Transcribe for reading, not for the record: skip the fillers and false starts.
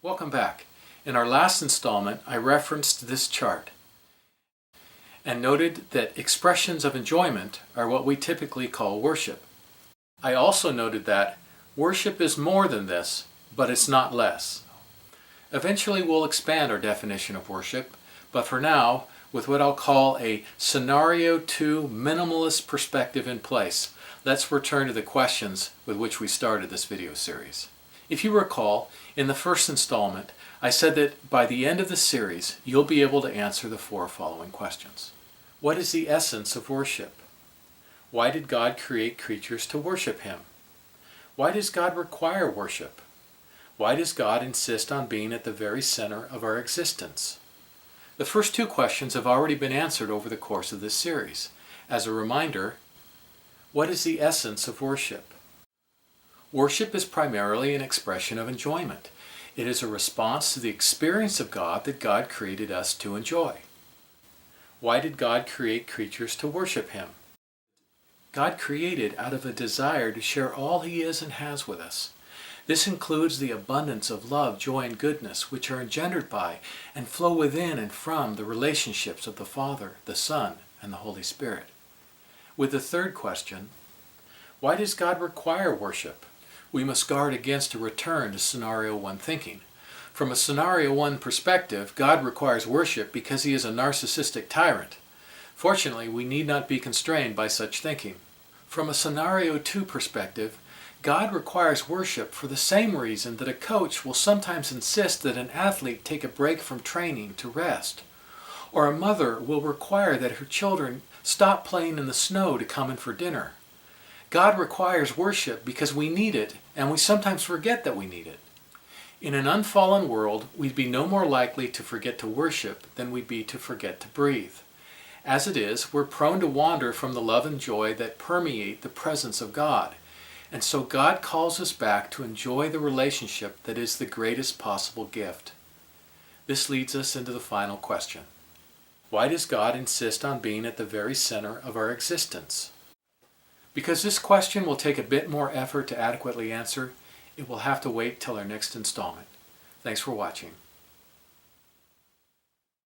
Welcome back. In our last installment, I referenced this chart and noted that expressions of enjoyment are what we typically call worship. I also noted that worship is more than this, but it's not less. Eventually we'll expand our definition of worship, but for now, with what I'll call a Scenario 2 minimalist perspective in place, let's return to the questions with which we started this video series. If you recall, in the first installment, I said that by the end of the series, you'll be able to answer the 4 following questions. What is the essence of worship? Why did God create creatures to worship Him? Why does God require worship? Why does God insist on being at the very center of our existence? The first 2 questions have already been answered over the course of this series. As a reminder, what is the essence of worship? Worship is primarily an expression of enjoyment. It is a response to the experience of God that God created us to enjoy. Why did God create creatures to worship Him? God created out of a desire to share all He is and has with us. This includes the abundance of love, joy, and goodness which are engendered by and flow within and from the relationships of the Father, the Son, and the Holy Spirit. With the third question, why does God require worship? We must guard against a return to Scenario 1 thinking. From a Scenario 1 perspective, God requires worship because He is a narcissistic tyrant. Fortunately, we need not be constrained by such thinking. From a Scenario 2 perspective, God requires worship for the same reason that a coach will sometimes insist that an athlete take a break from training to rest, or a mother will require that her children stop playing in the snow to come in for dinner. God requires worship because we need it, and we sometimes forget that we need it. In an unfallen world, we'd be no more likely to forget to worship than we'd be to forget to breathe. As it is, we're prone to wander from the love and joy that permeate the presence of God. And so God calls us back to enjoy the relationship that is the greatest possible gift. This leads us into the final question. Why does God insist on being at the very center of our existence? Because this question will take a bit more effort to adequately answer, it will have to wait till our next installment. Thanks for watching.